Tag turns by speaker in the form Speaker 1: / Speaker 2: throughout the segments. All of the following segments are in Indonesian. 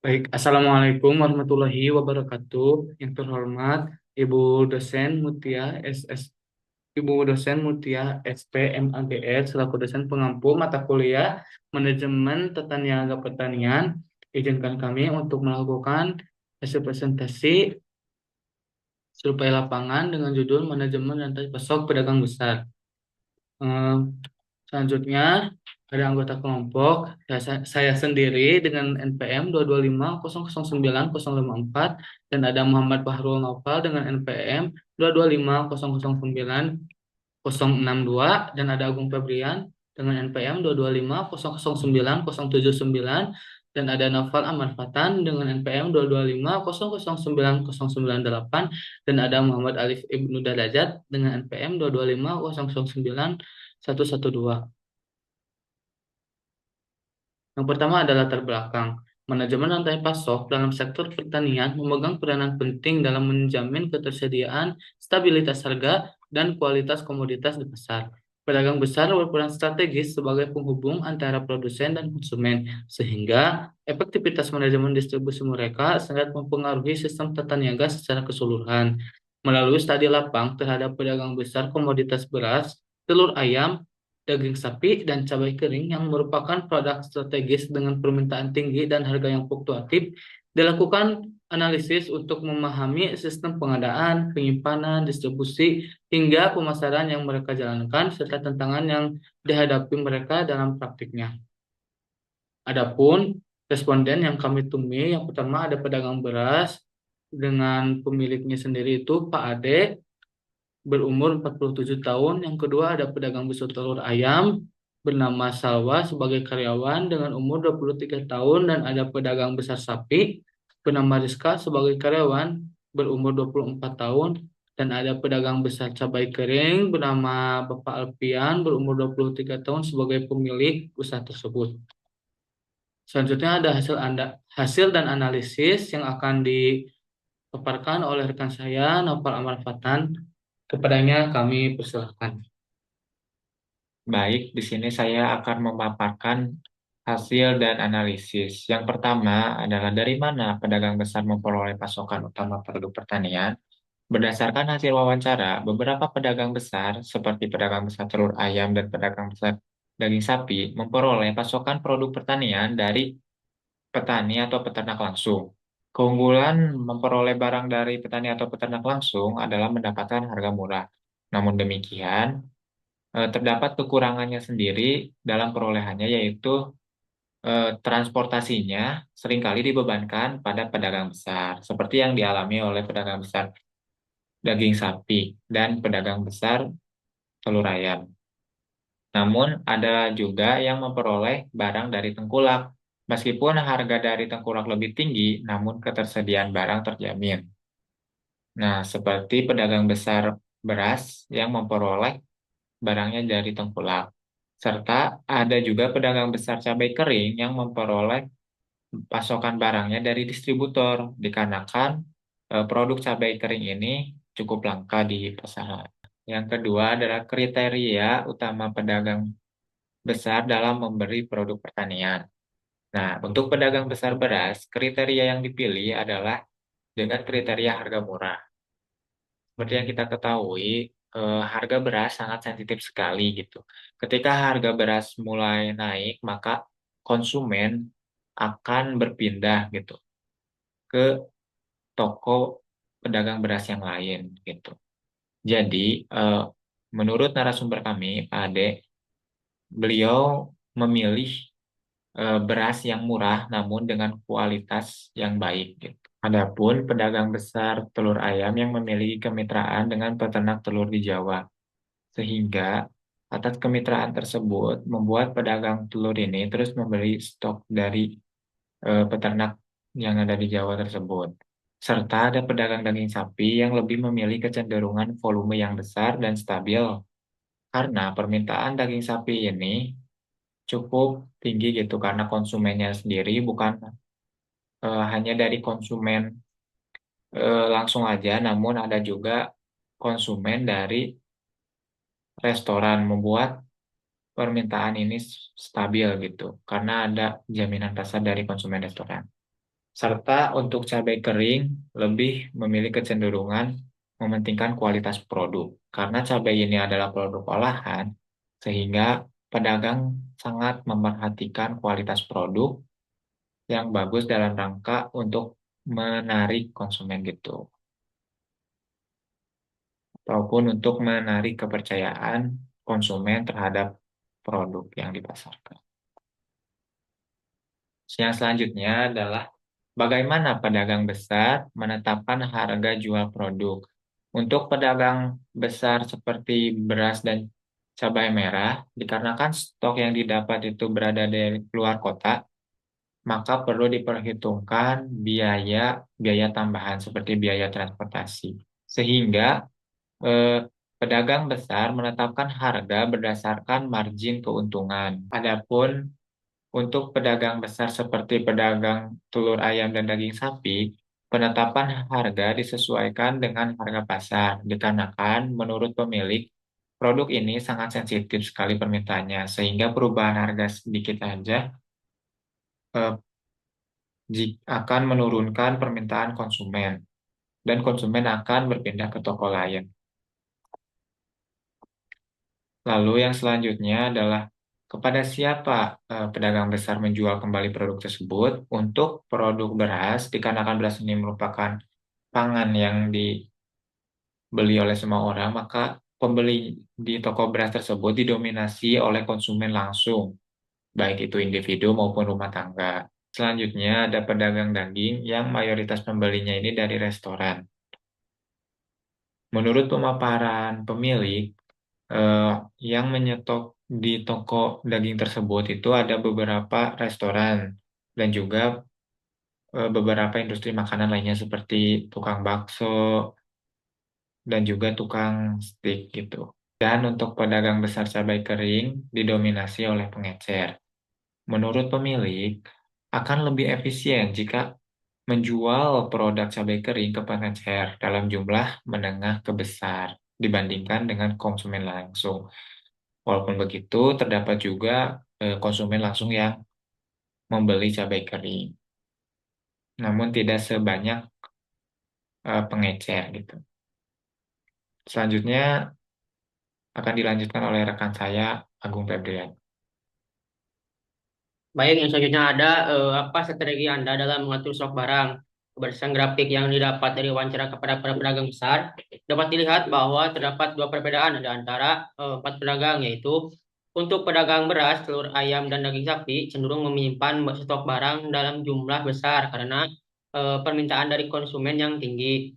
Speaker 1: Baik, Assalamualaikum warahmatullahi wabarakatuh. Yang terhormat Ibu dosen Mutia SS, Ibu dosen Mutia SPMAGR selaku dosen pengampu mata kuliah Manajemen Tata Niaga Pertanian. Izinkan kami untuk melakukan hasil presentasi survei lapangan dengan judul Manajemen Rantai Pasok Pedagang Besar. Eh, Selanjutnya, ada anggota kelompok, saya sendiri dengan NPM 225009054 dan ada Muhammad Bahrul Naufal dengan NPM 225009062 dan ada Agung Febrian dengan NPM 225009079 dan ada Naufal Ahmad Fatan dengan NPM 225009098 dan ada Muhammad Alif Ibnu Darajat dengan NPM 225009112. Yang pertama adalah latar belakang. Manajemen rantai pasok dalam sektor pertanian memegang peranan penting dalam menjamin ketersediaan, stabilitas harga, dan kualitas komoditas di pasar. Pedagang besar berperan strategis sebagai penghubung antara produsen dan konsumen, sehingga efektivitas manajemen distribusi mereka sangat mempengaruhi sistem tata niaga secara keseluruhan. Melalui studi lapang terhadap pedagang besar komoditas beras, telur ayam, daging sapi, dan cabai kering yang merupakan produk strategis dengan permintaan tinggi dan harga yang fluktuatif, dilakukan analisis untuk memahami sistem pengadaan, penyimpanan, distribusi, hingga pemasaran yang mereka jalankan, serta tantangan yang dihadapi mereka dalam praktiknya. Adapun responden yang kami temui, yang pertama ada pedagang beras dengan pemiliknya sendiri itu Pak Ade, berumur 47 tahun. Yang kedua ada pedagang busur telur ayam bernama Salwa sebagai karyawan dengan umur 23 tahun dan ada pedagang besar sapi bernama Rizka sebagai karyawan berumur 24 tahun dan ada pedagang besar cabai kering bernama Bapak Alpian berumur 23 tahun sebagai pemilik usaha tersebut. Selanjutnya ada hasil dan analisis yang akan dipaparkan oleh rekan saya Novel Amal Fatan. Kepadanya kami persilahkan.
Speaker 2: Baik, di sini saya akan memaparkan hasil dan analisis. Yang pertama adalah dari mana pedagang besar memperoleh pasokan utama produk pertanian. Berdasarkan hasil wawancara, beberapa pedagang besar seperti pedagang besar telur ayam dan pedagang besar daging sapi memperoleh pasokan produk pertanian dari petani atau peternak langsung. Keunggulan memperoleh barang dari petani atau peternak langsung adalah mendapatkan harga murah. Namun demikian, terdapat kekurangannya sendiri dalam perolehannya, yaitu transportasinya seringkali dibebankan pada pedagang besar, seperti yang dialami oleh pedagang besar daging sapi dan pedagang besar telur ayam. Namun ada juga yang memperoleh barang dari tengkulak. Meskipun harga dari tengkulak lebih tinggi, namun ketersediaan barang terjamin. Nah, seperti pedagang besar beras yang memperoleh barangnya dari tengkulak. Serta ada juga pedagang besar cabai kering yang memperoleh pasokan barangnya dari distributor, dikarenakan produk cabai kering ini cukup langka di pasaran. Yang kedua adalah kriteria utama pedagang besar dalam memberi produk pertanian. Nah, untuk pedagang besar beras, kriteria yang dipilih adalah dengan kriteria harga murah. Seperti yang kita ketahui, harga beras sangat sensitif sekali gitu. Ketika harga beras mulai naik, maka konsumen akan berpindah gitu ke toko pedagang beras yang lain gitu. Jadi, eh, menurut narasumber kami, Pak Ade, beliau memilih beras yang murah namun dengan kualitas yang baik gitu. Adapun pedagang besar telur ayam yang memiliki kemitraan dengan peternak telur di Jawa, sehingga atas kemitraan tersebut membuat pedagang telur ini terus membeli stok dari peternak yang ada di Jawa tersebut. Serta ada pedagang daging sapi yang lebih memilih kecenderungan volume yang besar dan stabil karena permintaan daging sapi ini cukup tinggi gitu karena konsumennya sendiri bukan hanya dari konsumen langsung aja, namun ada juga konsumen dari restoran membuat permintaan ini stabil gitu karena ada jaminan pasar dari konsumen restoran. Serta untuk cabai kering lebih memilih kecenderungan mementingkan kualitas produk. Karena cabai ini adalah produk olahan, sehingga pedagang sangat memerhatikan kualitas produk yang bagus dalam rangka untuk menarik konsumen gitu. Ataupun untuk menarik kepercayaan konsumen terhadap produk yang dipasarkan. Yang selanjutnya adalah bagaimana pedagang besar menetapkan harga jual produk. Untuk pedagang besar seperti beras dan cabai merah, dikarenakan stok yang didapat itu berada di luar kota, maka perlu diperhitungkan biaya biaya tambahan seperti biaya transportasi. Sehingga pedagang besar menetapkan harga berdasarkan margin keuntungan. Adapun untuk pedagang besar seperti pedagang telur ayam dan daging sapi, penetapan harga disesuaikan dengan harga pasar, dikarenakan menurut pemilik, produk ini sangat sensitif sekali permintaannya, sehingga perubahan harga sedikit saja akan menurunkan permintaan konsumen, dan konsumen akan berpindah ke toko lain. Lalu yang selanjutnya adalah kepada siapa pedagang besar menjual kembali produk tersebut. Untuk produk beras, dikarenakan beras ini merupakan pangan yang dibeli oleh semua orang, maka pembeli di toko beras tersebut didominasi oleh konsumen langsung, baik itu individu maupun rumah tangga. Selanjutnya ada pedagang daging yang mayoritas pembelinya ini dari restoran. Menurut pemaparan pemilik, eh, yang menyetok di toko daging tersebut itu ada beberapa restoran dan juga beberapa industri makanan lainnya seperti tukang bakso dan juga tukang steak gitu. Dan untuk pedagang besar cabai kering didominasi oleh pengecer. Menurut pemilik, akan lebih efisien jika menjual produk cabai kering ke pengecer dalam jumlah menengah ke besar dibandingkan dengan konsumen langsung. Walaupun begitu, terdapat juga konsumen langsung yang membeli cabai kering, namun tidak sebanyak pengecer gitu. Selanjutnya akan dilanjutkan oleh rekan saya, Agung Febrian.
Speaker 1: Baik, yang selanjutnya ada apa strategi Anda dalam mengatur stok barang. Berdasarkan grafik yang didapat dari wawancara kepada para pedagang besar, dapat dilihat bahwa terdapat dua perbedaan di antara empat pedagang, yaitu untuk pedagang beras, telur ayam, dan daging sapi cenderung menyimpan stok barang dalam jumlah besar karena permintaan dari konsumen yang tinggi.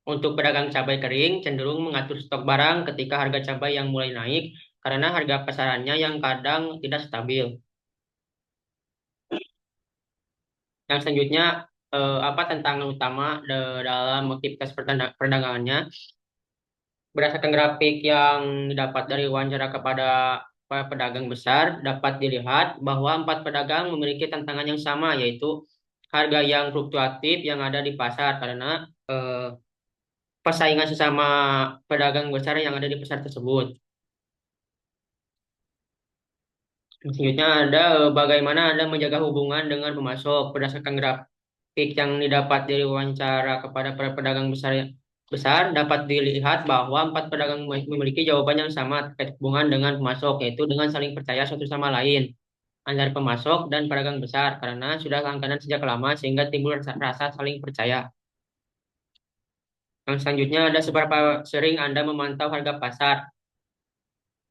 Speaker 1: Untuk pedagang cabai kering cenderung mengatur stok barang ketika harga cabai yang mulai naik karena harga pasarannya yang kadang tidak stabil. Yang selanjutnya apa tantangan utama dalam aktivitas perdagangannya. Berdasarkan grafik yang didapat dari wawancara kepada para pedagang besar, dapat dilihat bahwa empat pedagang memiliki tantangan yang sama, yaitu harga yang fluktuatif yang ada di pasar karena persaingan sesama pedagang besar yang ada di pasar tersebut. Selanjutnya ada bagaimana Anda menjaga hubungan dengan pemasok. Berdasarkan grafik yang didapat dari wawancara kepada para pedagang besar dapat dilihat bahwa empat pedagang memiliki jawaban yang sama terkait hubungan dengan pemasok, yaitu dengan saling percaya satu sama lain antara pemasok dan pedagang besar karena sudah langganan sejak lama sehingga timbul rasa saling percaya. Yang selanjutnya ada seberapa sering Anda memantau harga pasar.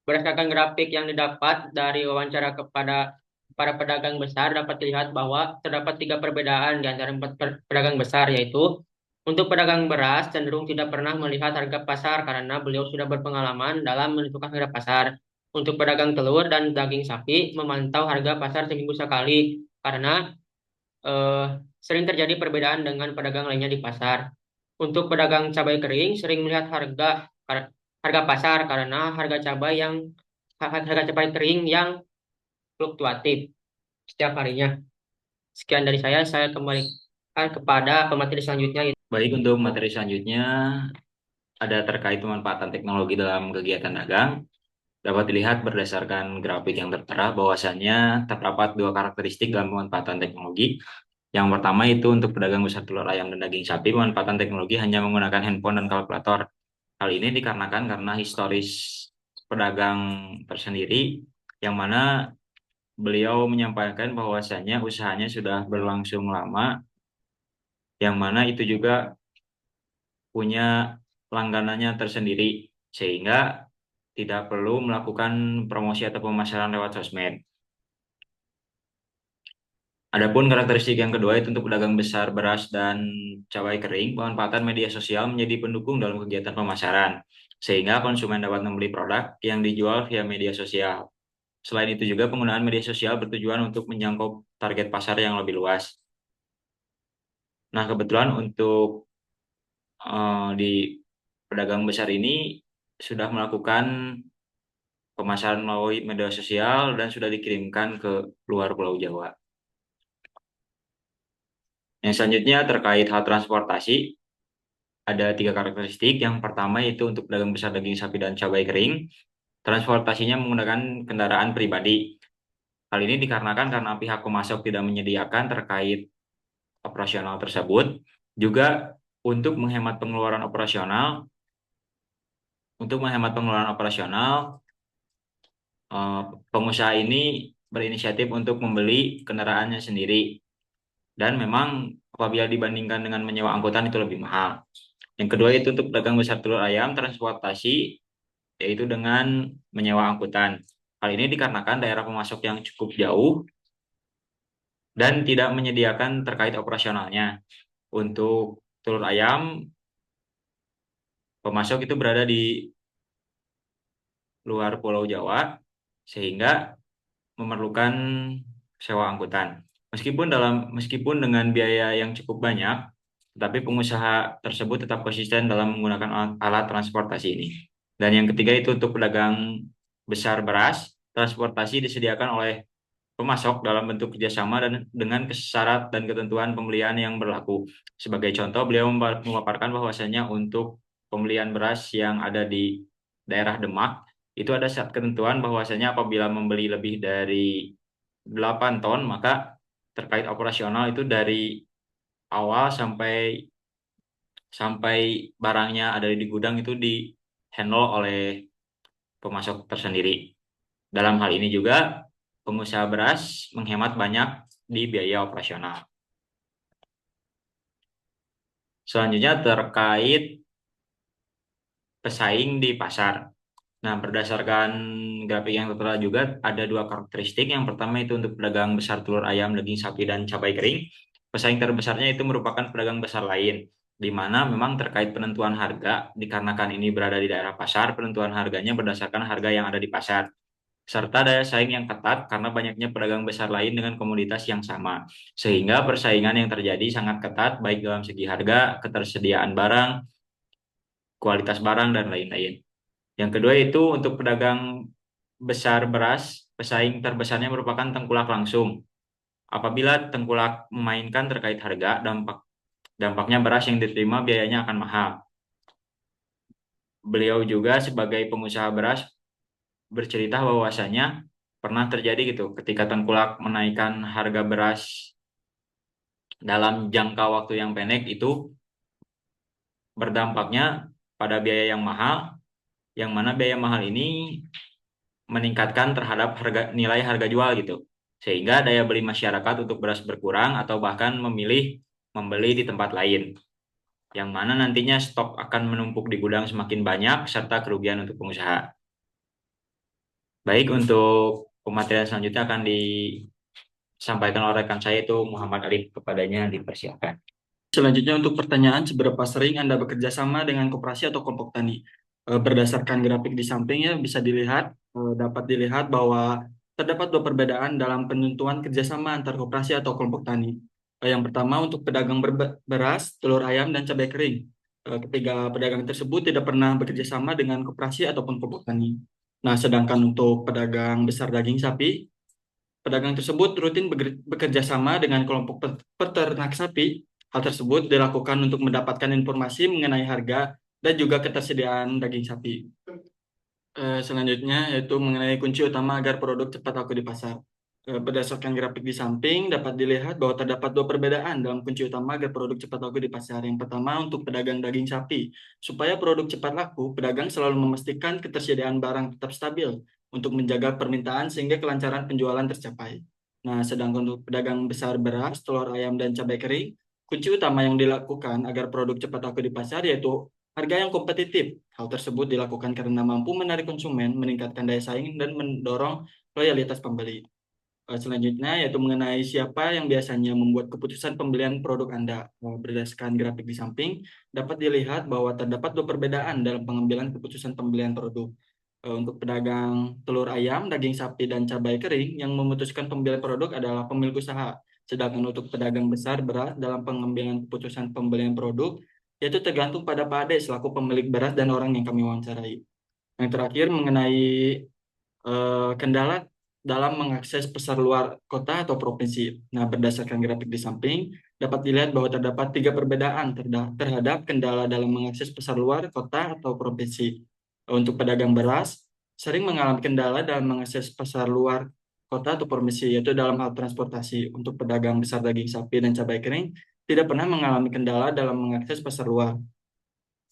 Speaker 1: Berdasarkan grafik yang didapat dari wawancara kepada para pedagang besar, dapat dilihat bahwa terdapat tiga perbedaan di antara empat pedagang besar, yaitu untuk pedagang beras cenderung tidak pernah melihat harga pasar karena beliau sudah berpengalaman dalam menentukan harga pasar. Untuk pedagang telur dan daging sapi memantau harga pasar seminggu sekali karena eh, sering terjadi perbedaan dengan pedagang lainnya di pasar. Untuk pedagang cabai kering sering melihat harga pasar karena harga cabai kering yang fluktuatif setiap harinya. Sekian dari saya kembalikan kepada pemateri selanjutnya.
Speaker 3: Baik, untuk materi selanjutnya ada terkait pemanfaatan teknologi dalam kegiatan dagang. Dapat dilihat berdasarkan grafik yang tertera bahwasannya terdapat dua karakteristik dalam pemanfaatan teknologi. Yang pertama itu untuk pedagang besar telur ayam dan daging sapi, pemanfaatan teknologi hanya menggunakan handphone dan kalkulator. Hal ini dikarenakan karena historis pedagang tersendiri, yang mana beliau menyampaikan bahwasannya usahanya sudah berlangsung lama, yang mana itu juga punya langganannya tersendiri, sehingga tidak perlu melakukan promosi atau pemasaran lewat sosmed. Adapun karakteristik yang kedua itu untuk pedagang besar beras dan cabai kering, pemanfaatan media sosial menjadi pendukung dalam kegiatan pemasaran, sehingga konsumen dapat membeli produk yang dijual via media sosial. Selain itu juga penggunaan media sosial bertujuan untuk menjangkau target pasar yang lebih luas. Nah, kebetulan untuk di pedagang besar ini sudah melakukan pemasaran melalui media sosial dan sudah dikirimkan ke luar Pulau Jawa. Yang selanjutnya terkait hal transportasi, ada 3 karakteristik. Yang pertama itu untuk pedagang besar daging sapi dan cabai kering, transportasinya menggunakan kendaraan pribadi. Hal ini dikarenakan karena pihak pemasok tidak menyediakan terkait operasional tersebut. Juga untuk menghemat pengeluaran operasional, pengusaha ini berinisiatif untuk membeli kendaraannya sendiri. Dan memang apabila dibandingkan dengan menyewa angkutan itu lebih mahal. Yang kedua itu untuk pedagang besar telur ayam, transportasi yaitu dengan menyewa angkutan. Hal ini dikarenakan daerah pemasok yang cukup jauh dan tidak menyediakan terkait operasionalnya. Untuk telur ayam, pemasok itu berada di luar Pulau Jawa sehingga memerlukan sewa angkutan. Meskipun dengan biaya yang cukup banyak, tetapi pengusaha tersebut tetap konsisten dalam menggunakan alat transportasi ini. Dan yang ketiga itu untuk pedagang besar beras, transportasi disediakan oleh pemasok dalam bentuk kerjasama dan dengan syarat dan ketentuan pembelian yang berlaku. Sebagai contoh, beliau memaparkan bahwasanya untuk pembelian beras yang ada di daerah Demak, itu ada syarat ketentuan bahwasanya apabila membeli lebih dari 8 ton, maka terkait operasional itu dari awal sampai sampai barangnya ada di gudang itu di handle oleh pemasok tersendiri. Dalam hal ini juga pengusaha beras menghemat banyak di biaya operasional. Selanjutnya terkait pesaing di pasar. Nah, berdasarkan grafik yang tertera juga ada 2 karakteristik. Yang pertama itu untuk pedagang besar telur ayam, daging sapi, dan cabai kering. Pesaing terbesarnya itu merupakan pedagang besar lain, di mana memang terkait penentuan harga, dikarenakan ini berada di daerah pasar, penentuan harganya berdasarkan harga yang ada di pasar. Serta daya saing yang ketat karena banyaknya pedagang besar lain dengan komoditas yang sama. Sehingga persaingan yang terjadi sangat ketat baik dalam segi harga, ketersediaan barang, kualitas barang, dan lain-lain. Yang kedua itu untuk pedagang besar beras, pesaing terbesarnya merupakan tengkulak langsung. Apabila tengkulak memainkan terkait harga, dampaknya beras yang diterima biayanya akan mahal. Beliau juga sebagai pengusaha beras bercerita bahwasanya pernah terjadi gitu ketika tengkulak menaikkan harga beras dalam jangka waktu yang pendek itu berdampaknya pada biaya yang mahal, yang mana biaya mahal ini meningkatkan terhadap nilai harga jual gitu. Sehingga daya beli masyarakat untuk beras berkurang atau bahkan memilih membeli di tempat lain. Yang mana nantinya stok akan menumpuk di gudang semakin banyak serta kerugian untuk pengusaha. Baik, untuk pematerian selanjutnya akan disampaikan oleh rekan saya itu Muhammad Arif, kepadanya dipersilakan.
Speaker 4: Selanjutnya untuk pertanyaan, seberapa sering Anda bekerja sama dengan koperasi atau kelompok tani? Berdasarkan grafik di sampingnya bisa dapat dilihat bahwa terdapat 2 perbedaan dalam penentuan kerjasama antar koperasi atau kelompok tani. Yang pertama untuk pedagang beras, telur ayam, dan cabai kering. Ketiga pedagang tersebut tidak pernah bekerja sama dengan koperasi ataupun kelompok tani. Nah, sedangkan untuk pedagang besar daging sapi, pedagang tersebut rutin bekerja sama dengan kelompok peternak sapi. Hal tersebut dilakukan untuk mendapatkan informasi mengenai harga dan juga ketersediaan daging sapi. Selanjutnya yaitu mengenai kunci utama agar produk cepat laku di pasar. Berdasarkan grafik di samping, dapat dilihat bahwa terdapat dua perbedaan dalam kunci utama agar produk cepat laku di pasar. Yang pertama untuk pedagang daging sapi. Supaya produk cepat laku, pedagang selalu memastikan ketersediaan barang tetap stabil untuk menjaga permintaan sehingga kelancaran penjualan tercapai. Nah, sedangkan untuk pedagang besar beras, telur ayam, dan cabai kering, kunci utama yang dilakukan agar produk cepat laku di pasar yaitu harga yang kompetitif. Hal tersebut dilakukan karena mampu menarik konsumen, meningkatkan daya saing, dan mendorong loyalitas pembeli. Selanjutnya yaitu mengenai siapa yang biasanya membuat keputusan pembelian produk Anda. Berdasarkan grafik di samping, dapat dilihat bahwa terdapat dua perbedaan dalam pengambilan keputusan pembelian produk. Untuk pedagang telur ayam, daging sapi, dan cabai kering, yang memutuskan pembelian produk adalah pemilik usaha. Sedangkan untuk pedagang besar beras dalam pengambilan keputusan pembelian produk, yaitu tergantung pada Pak Ade selaku pemilik beras dan orang yang kami wawancarai. Yang terakhir mengenai kendala dalam mengakses pasar luar kota atau provinsi. Nah, berdasarkan grafik di samping, dapat dilihat bahwa terdapat tiga perbedaan terhadap kendala dalam mengakses pasar luar kota atau provinsi. Untuk pedagang beras, sering mengalami kendala dalam mengakses pasar luar kota atau provinsi, yaitu dalam hal transportasi. Untuk pedagang besar daging sapi dan cabai kering, tidak pernah mengalami kendala dalam mengakses pasar luar.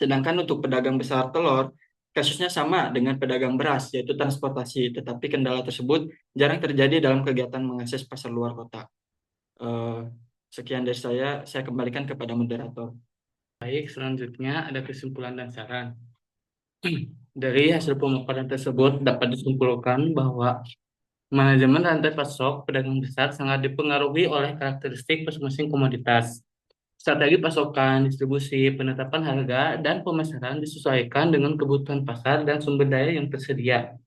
Speaker 4: Sedangkan untuk pedagang besar telur, kasusnya sama dengan pedagang beras, yaitu transportasi, tetapi kendala tersebut jarang terjadi dalam kegiatan mengakses pasar luar kota. Sekian dari saya kembalikan kepada moderator.
Speaker 1: Baik, selanjutnya ada kesimpulan dan saran. Dari hasil pemaparan tersebut dapat disimpulkan bahwa manajemen rantai pasok pedagang besar sangat dipengaruhi oleh karakteristik masing-masing komoditas. Strategi pasokan, distribusi, penetapan harga, dan pemasaran disesuaikan dengan kebutuhan pasar dan sumber daya yang tersedia.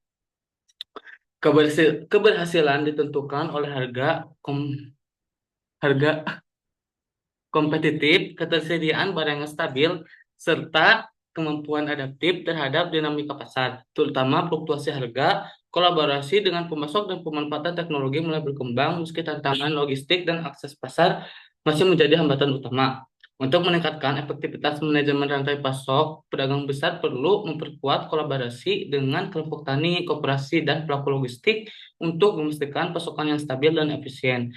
Speaker 1: Keberhasilan ditentukan oleh harga kompetitif, ketersediaan barang yang stabil, serta kemampuan adaptif terhadap dinamika pasar, terutama fluktuasi harga. Kolaborasi dengan pemasok dan pemanfaatan teknologi mulai berkembang meski tantangan logistik dan akses pasar masih menjadi hambatan utama. Untuk meningkatkan efektivitas manajemen rantai pasok, pedagang besar perlu memperkuat kolaborasi dengan kelompok tani, koperasi, dan pelaku logistik untuk memastikan pasokan yang stabil dan efisien.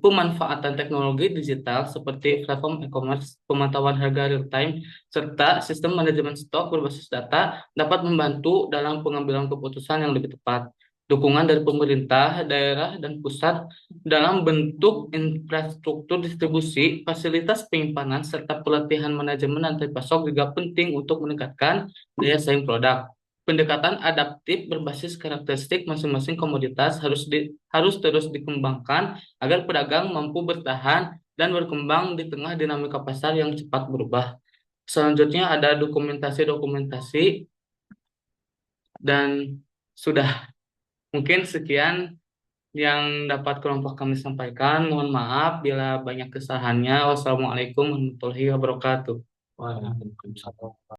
Speaker 1: Pemanfaatan teknologi digital seperti platform e-commerce, pemantauan harga real-time, serta sistem manajemen stok berbasis data dapat membantu dalam pengambilan keputusan yang lebih tepat. Dukungan dari pemerintah, daerah, dan pusat dalam bentuk infrastruktur distribusi, fasilitas penyimpanan, serta pelatihan manajemen rantai pasok juga penting untuk meningkatkan daya saing produk. Pendekatan adaptif berbasis karakteristik masing-masing komoditas harus terus dikembangkan agar pedagang mampu bertahan dan berkembang di tengah dinamika pasar yang cepat berubah. Selanjutnya ada dokumentasi-dokumentasi dan sudah mungkin sekian yang dapat kelompok kami sampaikan. Mohon maaf bila banyak kesalahannya. Wassalamualaikum warahmatullahi wabarakatuh.
Speaker 2: Waalaikumsalam.